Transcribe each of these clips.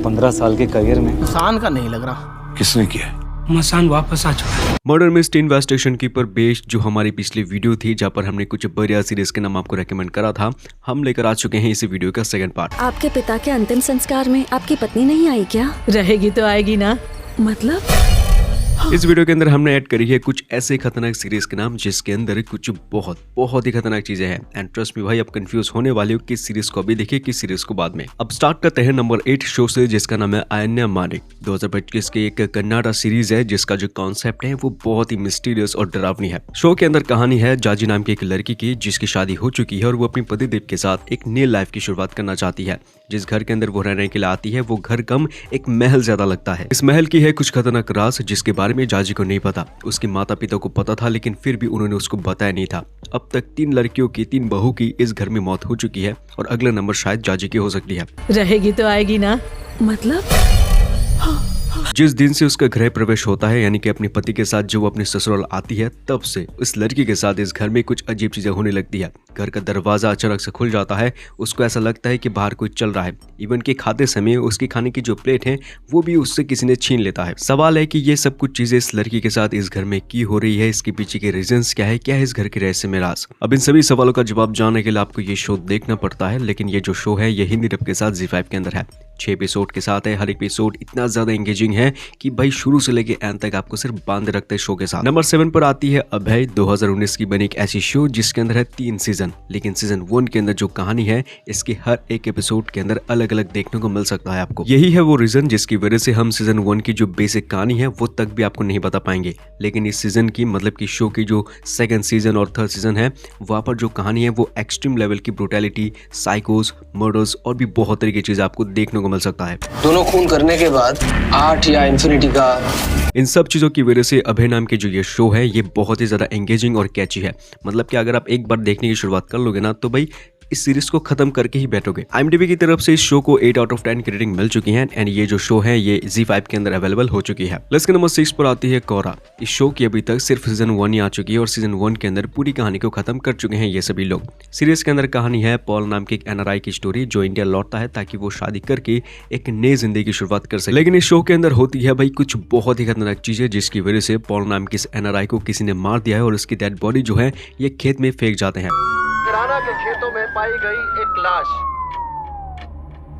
15 साल के करियर में आसान का नहीं लग रहा। किसने किया? मसान वापस आ चुका है। मर्डर मिस्ट्री इन्वेस्टिगेशन की पर बेस्ड जो हमारी पिछली वीडियो थी, जहाँ पर हमने कुछ बढ़िया सीरीज के नाम आपको रेकमेंड करा था, हम लेकर आ चुके हैं इसी वीडियो का सेकंड पार्ट। आपके पिता के अंतिम संस्कार में आपकी पत्नी नहीं आई क्या? रहेगी तो आएगी ना। मतलब इस वीडियो के अंदर हमने ऐड करी है कुछ ऐसे खतरनाक सीरीज के नाम जिसके अंदर कुछ बहुत ही खतरनाक चीजें हैं। एंड ट्रस्ट मी भाई, आप कंफ्यूज होने वाले हो किस सीरीज को अभी देखिए किस सीरीज को बाद में। अब स्टार्ट करते हैं नंबर 8 शो से, जिसका नाम है आयन्या मानिक। 2025 की एक कन्नाडा सीरीज है जिसका जो कॉन्सेप्ट है वो बहुत ही मिस्टीरियस और डरावनी है। शो के अंदर कहानी है जाजी नाम की एक लड़की की जिसकी शादी हो चुकी है और वो अपनी पतिदेव के साथ एक नई लाइफ की शुरुआत करना चाहती है। जिस घर के अंदर वो रहने के लिए आती है वो घर कम एक महल ज्यादा लगता है। इस महल की है कुछ खतरनाक राज जिसके बारे में जाजी को नहीं पता। उसके माता पिता को पता था लेकिन फिर भी उन्होंने उसको बताया नहीं था। अब तक 3 लड़कियों की 3 बहू की इस घर में मौत हो चुकी है और अगला नंबर शायद जाजी की हो सकती है। रहेगी तो आएगी ना। मतलब जिस दिन से उसका गृह प्रवेश होता है, यानी कि अपने पति के साथ जो वो अपने ससुराल आती है, तब से इस लड़की के साथ इस घर में कुछ अजीब चीजें होने लगती है। घर का दरवाजा अचानक से खुल जाता है, उसको ऐसा लगता है कि बाहर कोई चल रहा है। इवन कि खाते समय उसकी खाने की जो प्लेट है वो भी उससे किसी ने छीन लेता है। सवाल है कि ये सब कुछ चीजें इस लड़की के साथ इस घर में की हो रही है, इसके पीछे के रीजंस क्या है इस घर के रहस्य में राज। अब इन सभी सवालों का जवाब जानने के लिए आपको ये शो देखना पड़ता है। लेकिन ये जो शो है ये हिंदी डब के साथ ZEE5 के अंदर है। 6 एपिसोड के साथ है। हर एपिसोड इतना ज्यादा एंगेजिंग है कि भाई शुरू से लेके एंड तक आपको सिर्फ बांधे रखते हैं शो के साथ। नंबर 7 पर आती है अभय। 2019 की बनी एक ऐसी शो जिसके अंदर है 3 सीजन। लेकिन सीजन 1 के अंदर जो कहानी है इसके हर एक एपिसोड के अंदर अलग अलग देखने को मिल सकता है आपको। यही है वो रीजन जिसकी वजह से हम सीजन 1 की जो बेसिक कहानी है वो तक भी आपको नहीं बता पाएंगे। लेकिन इस सीजन की मतलब की शो की जो 2nd सीजन और 3rd सीजन है वहाँ पर जो कहानी है वो एक्सट्रीम लेवल की ब्रुटैलिटी, साइकोस, मर्डर्स और भी बहुत तरह की चीजें आपको देखने को मिल सकता है। दोनों खून करने के बाद 8 या इन्फिनिटी का। इन सब चीजों की वजह से अभय नाम की जो ये शो है ये बहुत ही ज्यादा एंगेजिंग और कैची है। मतलब कि अगर आप एक बार देखने की शुरुआत कर लोगे ना तो भाई इस सीरीज को खत्म करके ही बैठोगे। IMDb की तरफ से इस शो को 8 आउट ऑफ 10 की रेटिंग मिल चुकी है। एंड ये जो शो है ये ZEE5 के अंदर अवेलेबल हो चुकी है। लिस्ट के नंबर 6 पर आती है कोरा। इस शो की अभी तक सिर्फ सीजन 1 ही आ चुकी है और सीजन 1 के अंदर पूरी कहानी को खत्म कर चुके हैं ये सभी लोग। सीरीज के अंदर कहानी है पॉल नाम के एक NRI की स्टोरी जो इंडिया लौटता है ताकि वो शादी करके एक नई जिंदगी की शुरुआत कर सके। लेकिन इस शो के अंदर होती है भाई कुछ बहुत ही खतरनाक चीजें जिसकी वजह से पॉल नाम की इस NRI को किसी ने मार दिया है और उसकी डेड बॉडी जो है ये खेत में फेंक जाते हैं। किराना के खेतों में पाई गई एक लाश।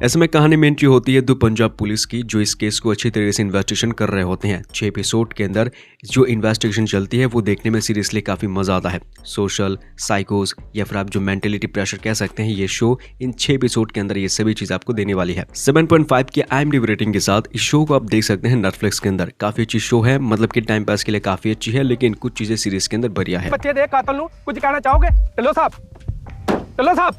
ऐसे में कहानी में एंट्री होती है पंजाब पुलिस की जो इस केस को अच्छी तरीके से इन्वेस्टिगेशन कर रहे होते हैं। 6 एपिसोड के अंदर जो इन्वेस्टिगेशन चलती है वो देखने में सीरियसली काफी मजा आता है। सोशल, साइकोस या फिर आप जो मेंटलिटी प्रेशर कह सकते हैं, ये शो इन 6 एपिसोड के अंदर ये सभी चीज आपको देने वाली है। 7.5 की IMDb रेटिंग के साथ इस शो को आप देख सकते हैं नेटफ्लिक्स के अंदर। काफी अच्छी शो है, मतलब कि टाइम पास के लिए काफी अच्छी है, लेकिन कुछ चीजें सीरीज के अंदर बढ़िया है। बच्चे देख कातल नू कुछ कहना चाहोगे? चलो साहब।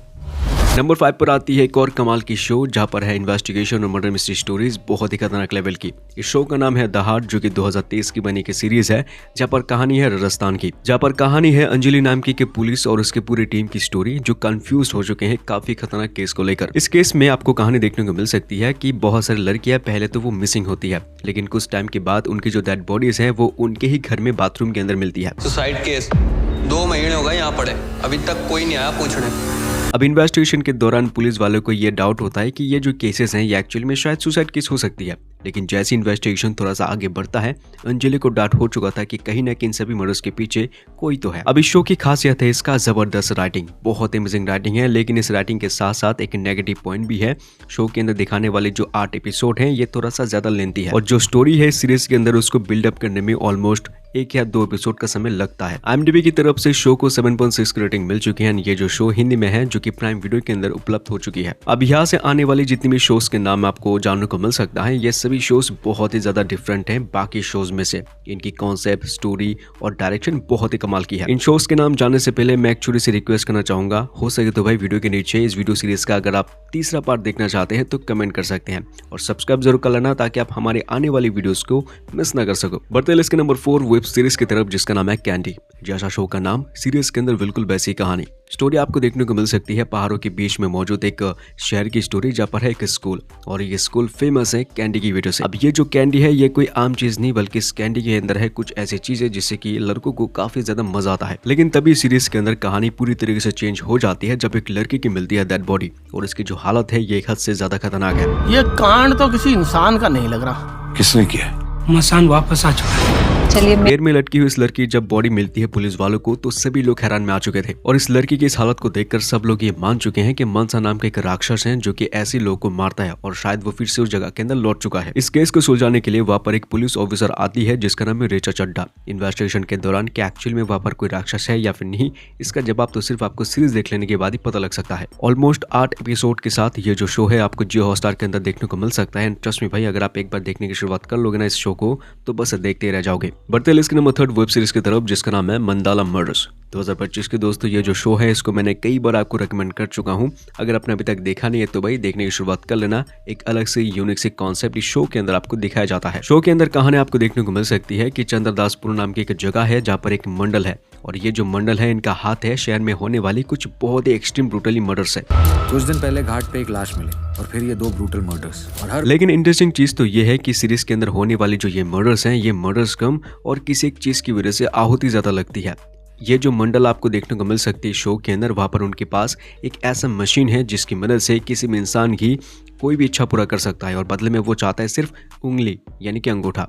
नंबर 5 पर आती है एक और कमाल की शो जहाँ पर है इन्वेस्टिगेशन और मर्डर मिस्ट्री स्टोरीज बहुत ही खतरनाक लेवल की। इस शो का नाम है द हार्ट जो कि 2023 की बनी की सीरीज है जहाँ पर कहानी है राजस्थान की। जहाँ पर कहानी है अंजलि नाम की पुलिस और उसके पूरी टीम की स्टोरी जो कंफ्यूज हो चुके हैं काफी खतरनाक केस को लेकर। इस केस में आपको कहानी देखने को मिल सकती है कि बहुत सारी लड़कियां पहले तो वो मिसिंग होती है, लेकिन कुछ टाइम के बाद उनकी जो डेड बॉडीज है वो उनके ही घर में बाथरूम के अंदर मिलती है। सुसाइड केस 2 महीने हो गए यहाँ पड़े, अभी तक कोई नहीं आया पूछने। अब इन्वेस्टिगेशन के दौरान पुलिस वालों को ये डाउट होता है कि ये जो केसेस हैं ये एक्चुअली में शायद सुसाइड केस हो सकती है। लेकिन जैसे इन्वेस्टिगेशन थोड़ा सा आगे बढ़ता है अंजलि को डाउट हो चुका था कि कहीं ना कहीं इन सभी मर्डर्स के पीछे कोई तो है। अब इस शो की खासियत है इसका जबरदस्त राइटिंग, बहुत अमेजिंग राइटिंग है। लेकिन इस राइटिंग के साथ साथ एक नेगेटिव पॉइंट भी है। शो के अंदर दिखाने वाले जो 8 एपिसोड हैं ये थोड़ा सा ज्यादा लेंथी है और जो स्टोरी है सीरीज के अंदर उसको बिल्डअप करने में ऑलमोस्ट 1 या 2 एपिसोड का समय लगता है। IMDb की तरफ से शो को 7.6 की रेटिंग मिल चुकी है। ये जो शो हिंदी में है जो कि प्राइम वीडियो के अंदर उपलब्ध हो चुकी है। अब यहाँ से आने वाली जितनी भी शोज के नाम आपको जानने को मिल सकता है ये सभी शोज बहुत ही ज्यादा डिफरेंट हैं बाकी शोज में से। इनकी कॉन्सेप्ट, स्टोरी और डायरेक्शन बहुत ही कमाल की है। इन शोज के नाम जानने से पहले मैं एक्चुअली से रिक्वेस्ट करना चाहूंगा, हो सके तो भाई वीडियो के नीचे इस वीडियो सीरीज का अगर आप तीसरा पार्ट देखना चाहते हैं तो कमेंट कर सकते हैं और सब्सक्राइब जरूर कर लेना ताकि आप हमारे आने वाली वीडियोस को मिस ना कर सको। बढ़ते लिस्ट के नंबर 4 वेब सीरीज की तरफ जिसका नाम है कैंडी। जैसा शो का नाम, सीरीज के अंदर बिल्कुल वैसी कहानी। स्टोरी आपको देखने को मिल सकती है पहाड़ों के बीच में मौजूद एक शहर की स्टोरी जहाँ पर है एक स्कूल और ये स्कूल फेमस है कैंडी की वजह से। अब ये जो कैंडी है ये कोई आम चीज नहीं, बल्कि इस कैंडी के अंदर है कुछ ऐसी चीजें जिससे कि लड़कों को काफी ज्यादा मजा आता है। लेकिन तभी सीरीज के अंदर कहानी पूरी तरीके से चेंज हो जाती है जब एक लड़की की मिलती है डेड बॉडी, और इसकी जो हालत है ये एक हद से ज्यादा खतरनाक है। ये कांड तो किसी इंसान का नहीं लग रहा। किसने किया? मसान वापस आ चुका है। पैर में लटकी हुई इस लड़की जब बॉडी मिलती है पुलिस वालों को तो सभी लोग हैरान में आ चुके थे, और इस लड़की की इस हालत को देखकर सब लोग ये मान चुके हैं कि मनसा नाम का एक राक्षस है जो कि ऐसे लोगों को मारता है, और शायद वो फिर से उस जगह के अंदर लौट चुका है। इस केस को सुलझाने के लिए वहाँ पर एक पुलिस ऑफिसर आती है जिसका नाम है रेचा चड्ढा। इन्वेस्टिगेशन के दौरान क्या एक्चुअल में वहाँ पर कोई राक्षस है या फिर नहीं, इसका जवाब तो सिर्फ आपको सीरीज देख लेने के बाद ही पता लग सकता है। ऑलमोस्ट 8 एपिसोड के साथ ये जो शो है आपको जियो हॉटस्टार के अंदर देखने को मिल सकता है। ट्रस्ट में भाई, अगर आप एक बार देखने की शुरुआत कर लोगे ना इस शो को तो बस देखते रह जाओगे। बढ़ते लिस्ट के नंबर 3 वेब सीरीज की तरफ जिसका नाम है मंडाला मर्डर्स। 2025 के दोस्तों ये जो शो है इसको मैंने कई बार आपको रेकमेंड कर चुका हूं। अगर आपने अभी तक देखा नहीं है तो भाई देखने की शुरुआत कर लेना। एक अलग से यूनिक से कॉन्सेप्ट इस शो के अंदर आपको दिखाया जाता है। शो के अंदर कहानी आपको देखने को मिल सकती है कि चंद्रदासपुर नाम की एक जगह है जहाँ पर एक मंडल है, और ये जो मंडल है इनका हाथ है शहर में होने वाली कुछ बहुत ही एक्सट्रीम ब्रूटली मर्डर्स है। कुछ दिन पहले घाट पे एक लाश मिली और फिर ये 2 ब्रूटल मर्डर्स, और हर लेकिन इंटरेस्टिंग चीज तो ये है कि सीरीज के अंदर होने वाली जो ये मर्डर्स हैं ये मर्डर्स कम और किसी एक चीज की वजह से आहुति ज्यादा लगती है। ये जो मंडल आपको देखने को मिल सकती है शो के अंदर, वहाँ पर उनके पास एक ऐसा मशीन है जिसकी मदद से किसी भी इंसान की कोई भी इच्छा पूरा कर सकता है, और बदले में वो चाहता है सिर्फ उंगली यानी कि अंगूठा।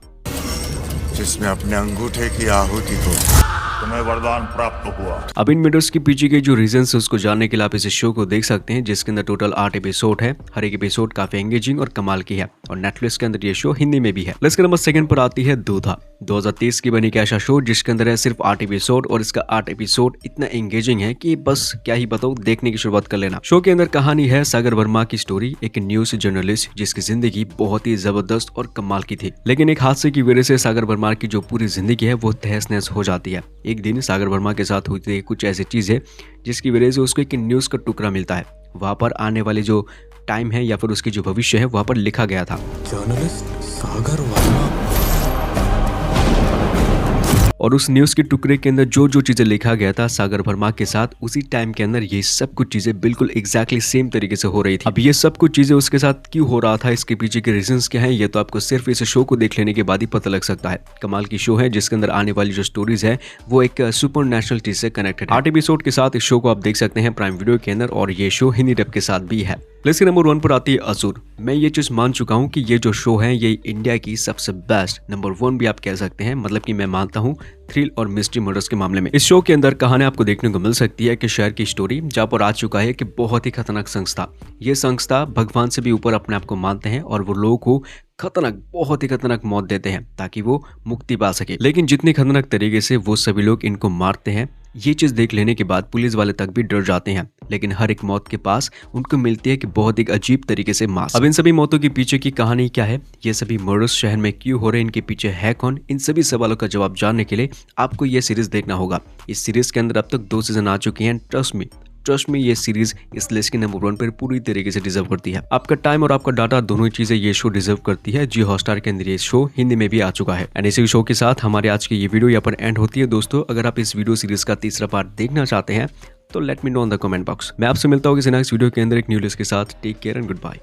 जिसने अपने अंगूठे की आहुति को तुम्हें वरदान प्राप्त हुआ। अब इन मर्डर्स के पीछे के जो रीजंस है उसको जानने के लिए आप इस शो को देख सकते हैं जिसके अंदर टोटल 8 एपिसोड है। हर एक एपिसोड काफी एंगेजिंग और कमाल की है, और नेटफ्लिक्स के अंदर ये शो हिंदी में भी है। लिस्ट के नंबर 2 पर आती है दूधा। 2023 की बनी कैशा शो जिसके अंदर है सिर्फ 8 एपिसोड, और इसका 8 एपिसोड इतना एंगेजिंग है कि बस क्या ही बताओ, देखने की शुरुआत कर लेना। शो के अंदर कहानी है सागर वर्मा की स्टोरी, एक न्यूज जर्नलिस्ट जिसकी जिंदगी बहुत ही जबरदस्त और कमाल की थी, लेकिन एक हादसे की वजह से सागर वर्मा की जो पूरी जिंदगी है वो तहस नहस हो जाती है। एक दिन सागर वर्मा के साथ हुई थी कुछ ऐसी चीजें जिसकी वजह से उसको एक न्यूज का टुकड़ा मिलता है। वहां पर आने वाले जो टाइम है या फिर उसकी जो भविष्य है वहां पर लिखा गया था। जर्नलिस्ट सागर वर्मा, और उस न्यूज के टुकड़े के अंदर जो जो चीजें लिखा गया था सागर वर्मा के साथ उसी टाइम के अंदर ये सब कुछ चीजें बिल्कुल एग्जैक्टली सेम तरीके से हो रही थी। अब ये सब कुछ चीजें उसके साथ क्यों हो रहा था, इसके पीछे के रीजंस क्या हैं, ये तो आपको सिर्फ इस शो को देख लेने के बाद ही पता लग सकता है। कमाल की शो है जिसके अंदर आने वाली जो स्टोरीज है वो एक सुपर नेशनल चीज से कनेक्टेड है। 8 एपिसोड के साथ इस शो को आप देख सकते हैं प्राइम वीडियो के अंदर, और ये शो हिंदी डब के साथ भी है। लिस्ट के नंबर 1 पर आती है असुर। मैं ये चीज मान चुका हूँ कि ये जो शो है ये इंडिया की सबसे बेस्ट नंबर 1 भी आप कह सकते हैं, मतलब कि मैं मानता हूँ थ्रिल और मिस्ट्री मर्डर्स के मामले में। इस शो के अंदर कहानी आपको देखने को मिल सकती है कि शहर की स्टोरी जहाँ पर आ चुका है कि बहुत ही खतरनाक संस्था, ये संस्था भगवान से भी ऊपर अपने आप को मानते हैं, और वो लोगों को खतरनाक, बहुत ही खतरनाक मौत देते हैं ताकि वो मुक्ति पा सके। लेकिन जितने खतरनाक तरीके से वो सभी लोग इनको मारते हैं, ये चीज देख लेने के बाद पुलिस वाले तक भी डर जाते हैं। लेकिन हर एक मौत के पास उनको मिलती है कि बहुत एक अजीब तरीके से मांस। अब इन सभी मौतों के पीछे की कहानी क्या है, ये सभी मर्डर्स शहर में क्यों हो रहे हैं, इनके पीछे है कौन, इन सभी सवालों का जवाब जानने के लिए आपको ये सीरीज देखना होगा। इस सीरीज के अंदर अब तक 2 सीजन आ चुके हैं। ट्रस्ट में ये सीरीज इस लिस्ट के नंबर 1 पर पूरी तरीके से डिजर्व करती है। आपका टाइम और आपका डाटा दोनों ही चीजें ये शो डिजर्व करती है। जियो हॉटस्टार के अंदर ये शो हिंदी में भी आ चुका है। एंड इसी शो के साथ हमारे आज की ये वीडियो यहाँ पर एंड होती है। दोस्तों अगर आप इस वीडियो सीरीज का तीसरा पार्ट देखना चाहते हैं तो let me know in the comment box. मैं आपसे मिलता हूँ किसी नेक्स्ट वीडियो के अंदर एक न्यू लिस्ट के साथ। Take care and good bye.